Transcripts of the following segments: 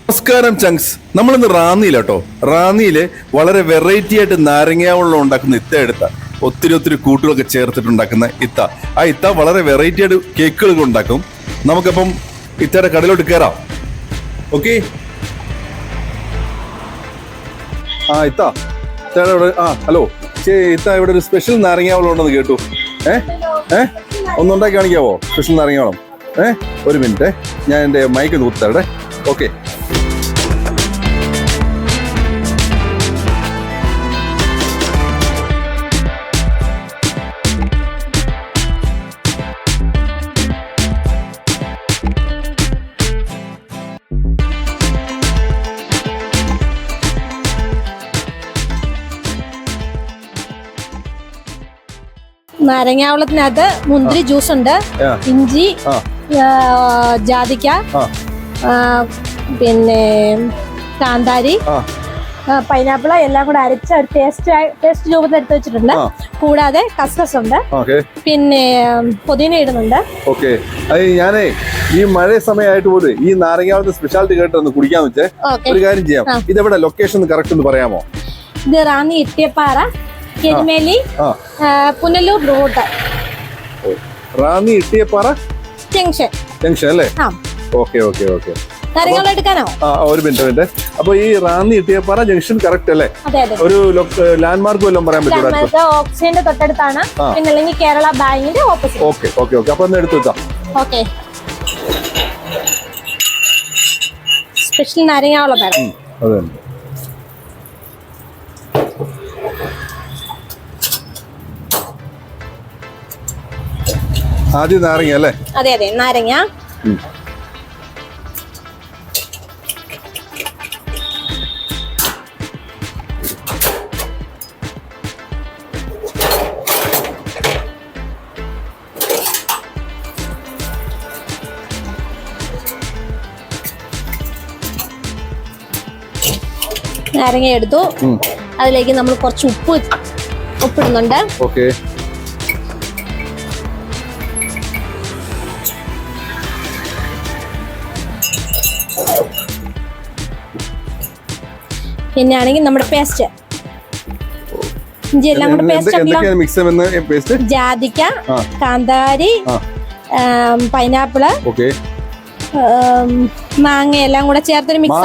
നമസ്കാരം ചങ്സ്. നമ്മളിന്ന് റാന്നിയിലാട്ടോ. റാന്നിയില് വളരെ വെറൈറ്റി ആയിട്ട് നാരങ്ങ വെള്ളം ഉണ്ടാക്കുന്ന ഇത്ത എടുത്ത ഒത്തിരി കൂട്ടുകളൊക്കെ ചേർത്തിട്ടുണ്ടാക്കുന്ന ഇത്ത. ആ ഇത്ത വളരെ വെറൈറ്റി ആയിട്ട് കേക്കുകൾ ഉണ്ടാക്കും. നമുക്കപ്പം ഇത്തയുടെ കടയിലോട്ട് കയറാം. ഓക്കെ. ഇത്തയുടെ ഇവിടെ ഹലോ ഇത്ത, ഇവിടെ ഒരു സ്പെഷ്യൽ നാരങ്ങ വെള്ളം ഉണ്ടെന്ന് കേട്ടു. ഒന്നുണ്ടാക്കി കാണിക്കാവോ സ്പെഷ്യൽ നാരങ്ങ വെള്ളം? ഒരു മിനിറ്റ്, ഞാൻ എൻ്റെ മൈക്ക് കുത്തട്ടെ. ഓക്കെ. നാരങ്ങാവെള്ളത്തിനകത്ത് മുന്തിരി ജ്യൂസ് ഉണ്ട്, ഇഞ്ചി, ജാതിക്ക, പിന്നെ കാന്താരി, പൈനാപ്പിൾ എല്ലാം കൂടെ അരച്ച ഒരു പേസ്റ്റ് രൂപത്തിൽ എടുത്ത് വെച്ചിട്ടുണ്ട്. കൂടാതെ കസ്കസ് ഉണ്ട്, പിന്നെ പുതിന ഇടുന്നുണ്ട്. ഓക്കെ. ഞാനേ ഈ മഴ സമയമായിട്ട് പോലും ഈ നാരങ്ങാവെള്ളത്തിന്റെ സ്പെഷ്യാലിറ്റി കേട്ടൊന്ന് കുടിക്കാന്ന് വെച്ചേ. ഒരു കാര്യം ചെയ്യാം, ഇതെവിടെ ലൊക്കേഷൻ കറക്റ്റ് ഒന്ന് പറയാമോ? ഇത് റാന്നി ഇട്ടിയപ്പാറ, എരുമേലി, പുനലൂർ റോഡ്. റാന്നി ഇട്ടിയപ്പാറ ജംഗ്ഷൻ അല്ലേ? ഓക്കെ. നാരങ്ങാവെള്ളം എടുക്കാനോ? ഒരു മിനിറ്റ്. അപ്പൊ ഈ റാന്നി ഇട്ടിയപ്പാറ ജംഗ്ഷൻ കറക്റ്റ് അല്ലേ? ഒരു ലാൻഡ്മാർക്ക് വല്ലതും പറയാൻ പറ്റുമോ? ഓക്സിജന്റെ തൊട്ടടുത്താണ്, പിന്നെ അല്ലെങ്കിൽ കേരള ബാങ്കിന്റെ ഓപ്പോസിറ്റ്. ഓക്കെ. അപ്പൊ ഒന്ന് എടുത്തു വെക്കാം. ഓക്കെ. സ്പെഷ്യൽ നാരങ്ങാവെള്ളം വേണം. അതെ. ആദ്യം നാരങ്ങ അല്ലേ? അതെ നാരങ്ങ. നാരങ്ങ എടുത്തു, അതിലേക്ക് നമ്മൾ കുറച്ച് ഉപ്പിടുന്നുണ്ട്. ഓക്കെ. പിന്നെ ആണെങ്കിൽ നമ്മുടെ പേസ്റ്റ്, ഇഞ്ചി എല്ലാം കൂടെ പേസ്റ്റ്, ജാതിക്ക, കാന്താരി, പൈനാപ്പിള്, മാങ്ങ എല്ലാം കൂടെ ചേർത്തൊരു മിക്സ്.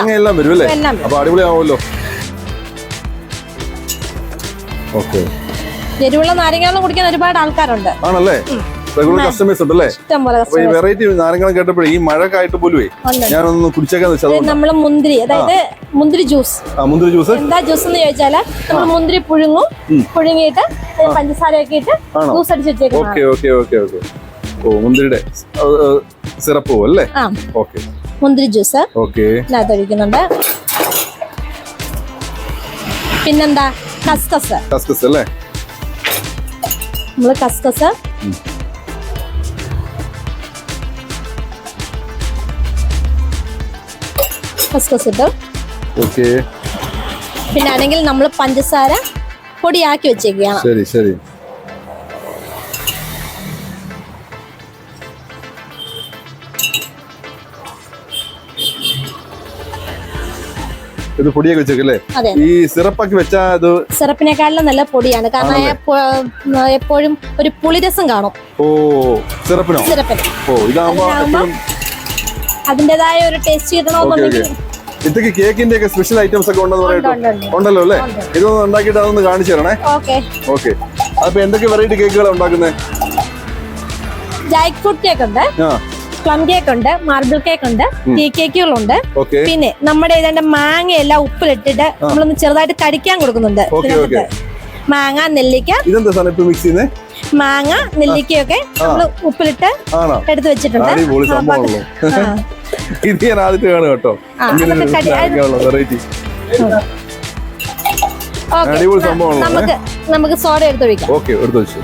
എരിവുള്ള നാരങ്ങ കുടിക്കാൻ ഒരുപാട് ആൾക്കാരുണ്ട്. ആണല്ലേ? കസ്റ്റമേഴ്സ് ഉണ്ടല്ലേ? വെറൈറ്റി നാരങ്ങ കേട്ടപ്പോഴേ ഈ മഴക്കായിട്ട് പോലുവേ ഞാനൊന്ന് കുടിച്ചേക്കാന്ന് വെച്ചാൽ നമ്മള് മുന്തിരി, അതായത് മുന്തിരി ജ്യൂസ്. എന്താ ജ്യൂസ് എന്ന് ചോദിച്ചാല് നമ്മൾ മുന്തിരി പുഴുങ്ങിയിട്ട് പഞ്ചസാരയൊക്കെ ഇട്ട് ജ്യൂസ് അടിച്ച് വെച്ചേക്കും. ഓക്കെ. ഓ, മുന്തിരിയുടെ സിറപ്പ് അല്ലേ? ഓക്കെ. മുന്തിരി ജ്യൂസ് ഇതിനകത്ത് ഒഴിക്കുന്നുണ്ട്. പിന്നെന്താ, കസ്കസ് അല്ലേ? നമ്മള് കസ്കസ് ഇട്ടു. പിന്നെ ആണെങ്കിൽ നമ്മൾ പഞ്ചസാര പൊടിയാക്കി വെച്ചേക്കുകയാണ്. ശരി. ഇത് പൊടിയൊക്കെ വെച്ചേക്കല്ലേ? ഈ സിറപ്പാക്കി വെച്ചാ സിറപ്പിനെക്കാളും നല്ല പൊടിയാണ്, കാരണം എപ്പോഴും ഒരു പുളിരസം കാണും. സിറപ്പിന് അതിന്റേതായ ഒരു ടേസ്റ്റ് കിട്ടണമെന്നുണ്ടെങ്കിൽ. ഇതൊക്കെ കേക്കിന്റെ ഒക്കെ സ്പെഷ്യൽ ഐറ്റംസ് ഒക്കെ ഉണ്ടല്ലോ അല്ലേ? ഇതൊന്ന് ഉണ്ടാക്കിയിട്ട് അതൊന്ന് കാണിച്ചു തരണേ. ഓക്കെ. അപ്പൊ എന്തൊക്കെ വെറൈറ്റി കേക്കുകളാണ് ഉണ്ടാക്കുന്നത്? ജാക്ക് ഫ്രൂട്ട് കേക്ക് ഉണ്ട്, പ്ലം കേക്ക് ഉണ്ട്, മാർബിൾ കേക്ക് ഉണ്ട്, ടീ കേക്കുകളുണ്ട്. പിന്നെ നമ്മുടെ ഏതാണ്ട് മാങ്ങ എല്ലാം ഉപ്പിലിട്ടിട്ട് നമ്മളൊന്ന് ചെറുതായിട്ട് കടിക്കാൻ കൊടുക്കുന്നുണ്ട്. മാങ്ങ, നെല്ലിക്ക, മാങ്ങ, നെല്ലിക്കയൊക്കെ നമ്മള് ഉപ്പിലിട്ട് എടുത്ത് വെച്ചിട്ടുണ്ട്. ഇത് ഞാൻ ആദ്യത്തെ കാണും കേട്ടോ. നമുക്ക് സോഡ എടുത്ത് ഒഴിക്കാം. ഓക്കെ, എടുത്ത് വെച്ചു.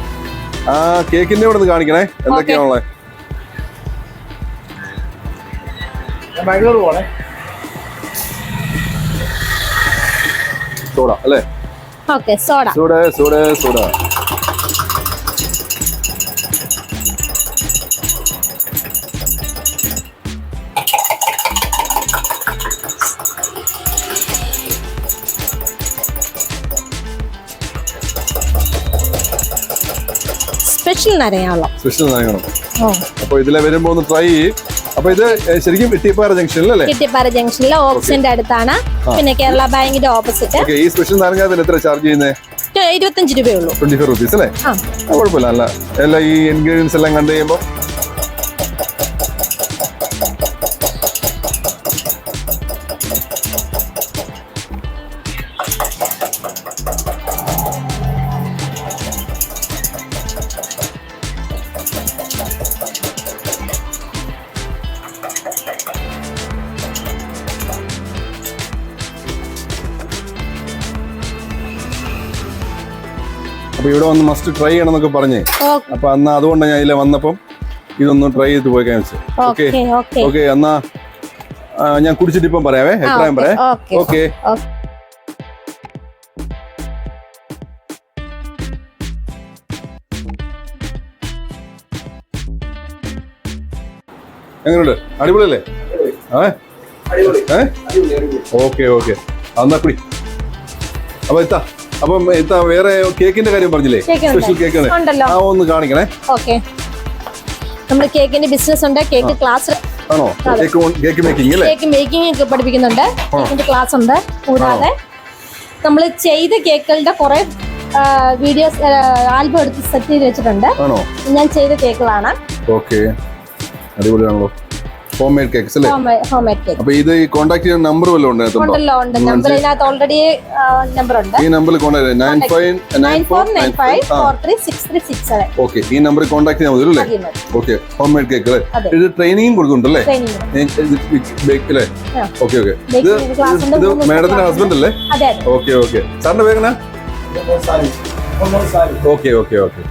ആ കേക്കിന്റെ ഇവിടെ നിന്ന് കാണിക്കണേ എന്തൊക്കെയാണുള്ളത്. സോഡ അല്ലേ? ഓക്കെ. സോഡ. സ്പെഷ്യൽ നാരങ്ങാവെള്ളം. സ്പെഷ്യൽ നാരങ്ങ. അപ്പൊ ഇതിലെ വരുമ്പോ ഒന്ന് ട്രൈ ചെയ്യും. അപ്പൊ ഇത് ശരിക്കും ഇട്ടിപ്പാറ ജംഗ്ഷനിലല്ലേ? ഇട്ടിപ്പാറ ജംഗ്ഷനിലെ ഓക്സിന്റെ അടുത്താണ്. പിന്നെ കേരള ബാങ്കിന്റെ ഓപ്പോസിറ്റ്. ഈ സ്പെഷ്യൽ നാരങ്ങ എത്ര ചാർജ് ചെയ്യുന്നത്? 25 രൂപയുള്ളൂ. 25 rupees അല്ലേ? കുഴപ്പമില്ല. അല്ല എല്ലാ ഈ ഇൻഗ്രീഡിയൻസ് എല്ലാം കണ്ടു കഴിയുമ്പോ അപ്പൊ ഇവിടെ വന്ന് മസ്റ്റ് ട്രൈ ചെയ്യണം എന്നൊക്കെ പറഞ്ഞേ. അപ്പൊ അന്ന് അതുകൊണ്ടാണ് ഞാൻ ഇതിലെ വന്നപ്പം ഇതൊന്ന് ട്രൈ ചെയ്ത് പോയി കാണിച്ചു. ഓക്കെ ഓക്കെ, എന്നാ ഞാൻ കുടിച്ചിട്ട് ഇപ്പം പറയാവേ, അഭിപ്രായം പറയാം. ഓക്കെ. എങ്ങനെയുണ്ട്? അടിപൊളിയല്ലേ? ഓക്കെ ഓക്കെ, എന്നാ കുടി. അപ്പൊ അപ്പം വേറെ കേക്കിന്റെ കാര്യം പറഞ്ഞില്ലേ? സ്പെഷ്യൽ കേക്ക് ഒന്ന് കാണിക്കണേ. ഓക്കെ, നമ്മൾ കേക്കിന്റെ ബിസിനസ് ഉണ്ട്. കേക്ക് ക്ലാസ് ആണോ? കേക്ക് മേക്കിംഗ് അല്ലേ? കേക്ക് മേക്കിംഗ് ഒക്കെ പഠിപ്പിക്കുന്നുണ്ട്. കേക്കിന്റെ ക്ലാസ് ഉണ്ട്. കൂടാതെ നമ്മൾ ചെയ്ത കേക്കുകളുടെ കുറെ വീഡിയോസ് ആൽബം എടുത്ത് സെറ്റ് ചെയ്ത് വെച്ചിട്ടുണ്ട്. ഞാൻ ചെയ്ത കേക്കുകളാണ്. ഓക്കെ, അടിപൊളിയാണല്ലോ. ഹോം മെയ്ഡ് കേക്ക്സ് അല്ലേ? Home made cake. അപ്പോൾ ഇത് കോൺടാക്ട് ചെയ്യാൻ നമ്പർ വല്ലതും ഉണ്ടല്ലോ? ഉണ്ട്. നമ്പർ ഇതിനകത്ത് ഓൾറെഡി നമ്പർ ഉണ്ട്. ഈ നമ്പറിൽ കോൺടാക്ട് 959495436367. ഓക്കെ, ഈ നമ്പറിൽ കോൺടാക്ട് ചെയ്യാൻ മതി അല്ലേ? ഓക്കെ, ഹോം മെയ്ഡ് കേക്ക് അല്ലേ? ഇത് ട്രെയിനിങ് കൊടുക്കുന്നുണ്ടല്ലേ? ബേക്ക് അല്ലേ? Okay okay. ഇത് മാഡത്തിന്റെ ഹസ്ബൻഡ് അല്ലേ? Okay okay. സാറിന്റെ പേരെങ്ങനാ? Okay okay okay.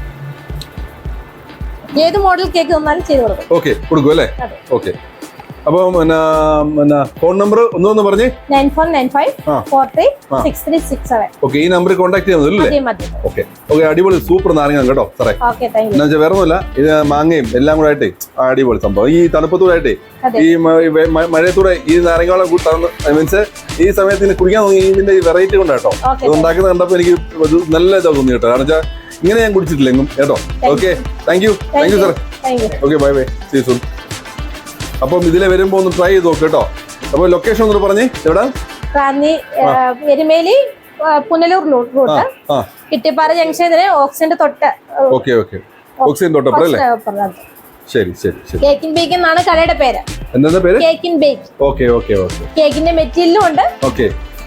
ഏത് മോഡൽ കേക്ക് തന്നാലും ചെയ്ത് കൊടുക്കും. ഓക്കെ, കൊടുക്കും അല്ലേ? ഓക്കെ. അപ്പൊ ഫോൺ നമ്പർ ഒന്നൊന്ന് പറഞ്ഞേ. 9495436367. ഓക്കെ, ഈ നമ്പറിൽ കോൺടാക്ട് ചെയ്യാൻ മതി അല്ലേ? ഓക്കെ ഓക്കെ, അടിപൊളി സൂപ്പർ നാരങ്ങ കേട്ടോ സാറേ. എന്നാ വെച്ചാൽ വേറെ ഒന്നുമില്ല, ഇത് മാങ്ങയും എല്ലാം കൂടെ ആയിട്ടേ അടിപൊളി സംഭവം. ഈ തണുപ്പത്തൂടായിട്ടേ ഈ മഴയത്തൂടെ ഈ നാരങ്ങാവെള്ളം മീൻസ് ഈ സമയത്ത് കുടിക്കാൻ തോന്നി. ഇതിന്റെ ഈ വെറൈറ്റി കൊണ്ടാട്ടോ ഇത് ഉണ്ടാക്കുന്നത് കണ്ടപ്പോ എനിക്ക് നല്ല ഇതാ തോന്നി കേട്ടോ. കാരണം വെച്ചാൽ ഇങ്ങനെ ഞാൻ കുടിച്ചിട്ടില്ല എങ്ങും കേട്ടോ. Okay, thank you sir. Okay, bye bye, see you soon. അപ്പം ഇതിലെ വരുമ്പോ ഒന്ന് ട്രൈ ചെയ്ത് നോക്ക് കേട്ടോ. അപ്പൊ ലൊക്കേഷൻ ഒന്ന് പറഞ്ഞേ, എവിടെ? എരുമേലി പുനലൂർ റൂട്ട്, ഇട്ടിപ്പാറ ജംഗ്ഷനിലെ ഓക്സിന്റെ തൊട്ട്. ഓക്കെ ഓക്കെ, ഓക്സിജൻ തൊട്ടപ്പുറം അല്ലേ? ശരി ശരി ശരി. കേക്കിൻ ബേക്ക് എന്നാണ് കടയുടെ പേര്. എന്താ പേര്? കേക്കിൻ ബേക്ക്. Okay okay okay. കേക്കിന്റെ മെറ്റീരിയലും ഉണ്ട്. ഓക്കെ,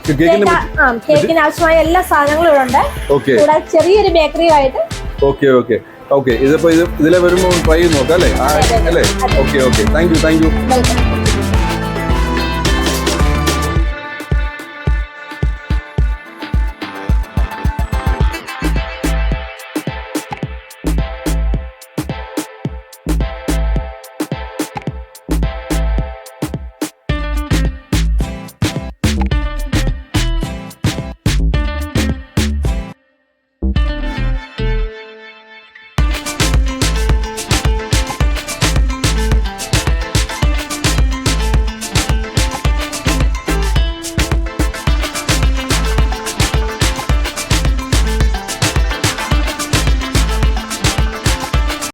കേക്കിന് ആവശ്യമായ എല്ലാ സാധനങ്ങളും ഇവിടെ ഉണ്ട്. കൂടാതെ ചെറിയൊരു ബേക്കറിയും ആയിട്ട്. Okay okay okay. ഇതിപ്പോ ഇതിലെ വരുമ്പോൾ ട്രൈ ചെയ്ത് നോക്കാം അല്ലേ? അല്ലേ? Okay okay, thank U. Welcome.